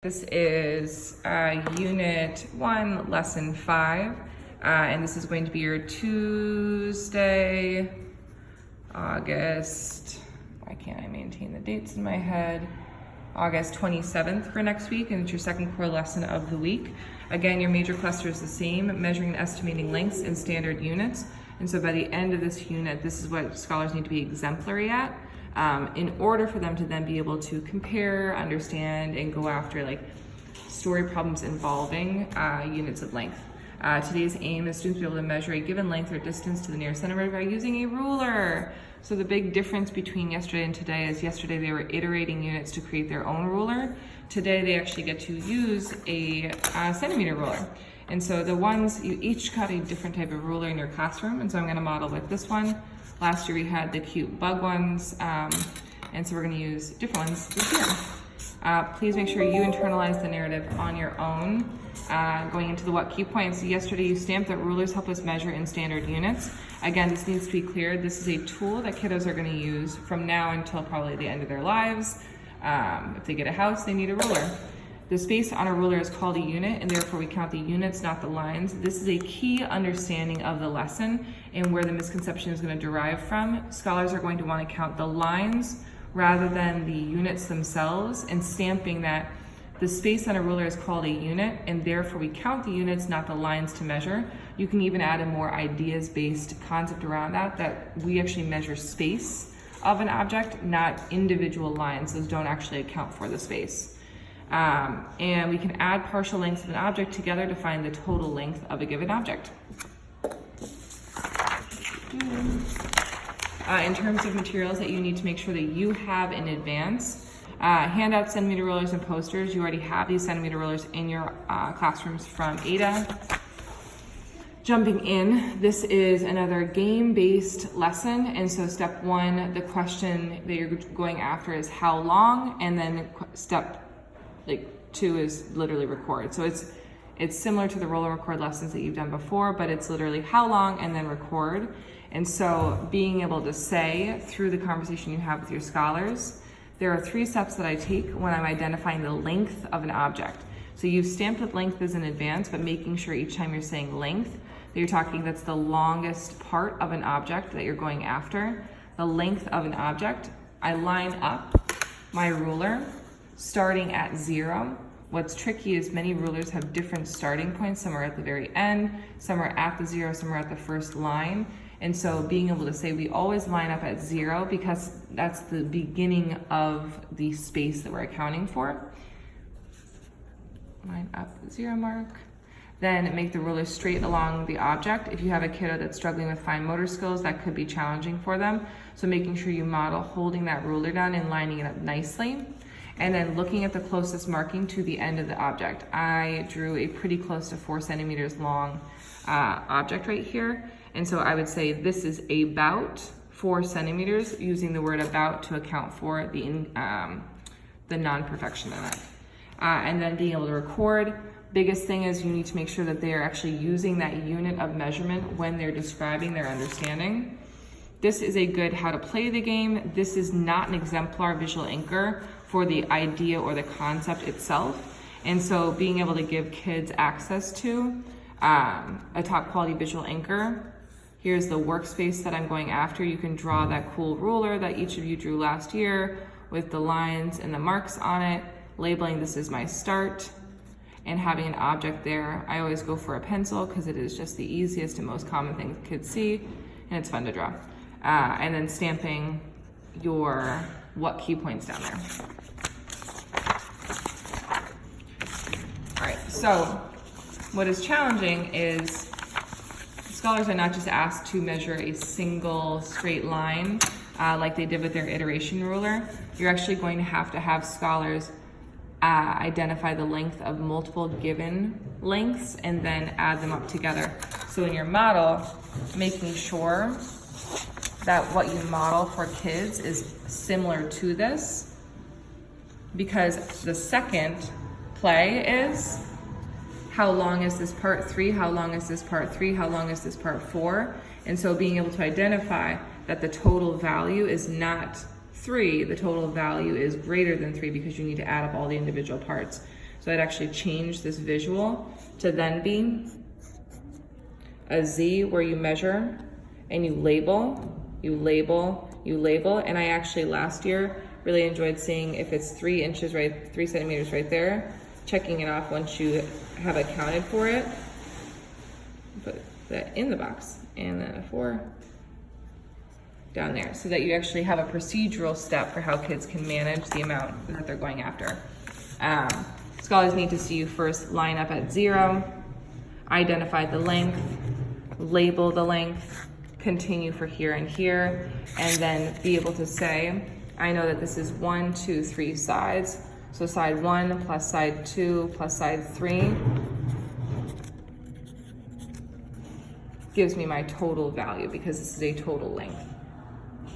This is Unit 1, Lesson 5, and this is going to be your Tuesday, August, why can't I maintain the dates in my head? August 27th for next week, and it's your second core lesson of the week. Again, your major cluster is the same, measuring and estimating lengths in standard units. And so by the end of this unit, this is what scholars need to be exemplary at. In order for them to then be able to compare, understand, and go after like story problems involving units of length. Today's aim is students to be able to measure a given length or distance to the nearest centimeter by using a ruler. So the big difference between yesterday and today is yesterday they were iterating units to create their own ruler. Today they actually get to use a centimeter ruler. And so the ones, you each got a different type of ruler in your classroom, and so I'm gonna model with this one. Last year we had the cute bug ones, and so we're gonna use different ones this year. Please make sure you internalize the narrative on your own. Going into the what key points, yesterday you stamped that rulers help us measure in standard units. Again, this needs to be clear. This is a tool that kiddos are gonna use from now until probably the end of their lives. If they get a house, they need a ruler. The space on a ruler is called a unit, and therefore we count the units, not the lines. This is a key understanding of the lesson and where the misconception is going to derive from. Scholars are going to want to count the lines rather than the units themselves, and stamping that the space on a ruler is called a unit, and therefore we count the units, not the lines to measure. You can even add a more ideas-based concept around that we actually measure space of an object, not individual lines. Those don't actually account for the space. And we can add partial lengths of an object together to find the total length of a given object. In terms of materials that you need to make sure that you have in advance, handout centimeter rulers and posters. You already have these centimeter rulers in your classrooms from Ada. Jumping in, this is another game-based lesson, and so step one, the question that you're going after is how long, and then step two is literally record. So it's similar to the roll and record lessons that you've done before, but it's literally how long and then record. And so being able to say through the conversation you have with your scholars, there are 3 steps that I take when I'm identifying the length of an object. So you've stamped that length as in advance, but making sure each time you're saying length, that you're talking that's the longest part of an object that you're going after. The length of an object, I line up my ruler starting at 0. What's tricky is many rulers have different starting points. Some are at the very end, some are at the 0, some are at the first line. And so being able to say we always line up at 0 because that's the beginning of the space that we're accounting for. Line up the 0 mark. Then make the ruler straight along the object. If you have a kiddo that's struggling with fine motor skills, that could be challenging for them. So making sure you model holding that ruler down and lining it up nicely. And then looking at the closest marking to the end of the object. I drew a pretty close to 4 centimeters long object right here. And so I would say this is about 4 centimeters, using the word about to account for the non-perfection in it. And then being able to record. Biggest thing is you need to make sure that they are actually using that unit of measurement when they're describing their understanding. This is a good how to play the game. This is not an exemplar visual anchor for the idea or the concept itself. And so being able to give kids access to a top quality visual anchor. Here's the workspace that I'm going after. You can draw that cool ruler that each of you drew last year with the lines and the marks on it, labeling this is my start, and having an object there. I always go for a pencil because it is just the easiest and most common thing kids see, and it's fun to draw. And then stamping your what key points down there. All right, so what is challenging is scholars are not just asked to measure a single straight line like they did with their iteration ruler. You're actually going to have scholars identify the length of multiple given lengths and then add them up together. So in your model, making sure that what you model for kids is similar to this, because the second play is how long is this part 3, how long is this part 3, how long is this part 4, and so being able to identify that the total value is not 3, the total value is greater than 3 because you need to add up all the individual parts. So I'd actually change this visual to then be a Z where you measure and you label, you label, you label. And I actually last year really enjoyed seeing if it's 3 inches, right, 3 centimeters right there, checking it off once you have accounted for it. Put that in the box, and then a 4 down there, so that you actually have a procedural step for how kids can manage the amount that they're going after. Scholars need to see you first line up at 0, identify the length, label the length, continue for here and here, and then be able to say, I know that this is 1, 2, 3 sides. So side 1 plus side 2 plus side 3 gives me my total value because this is a total length.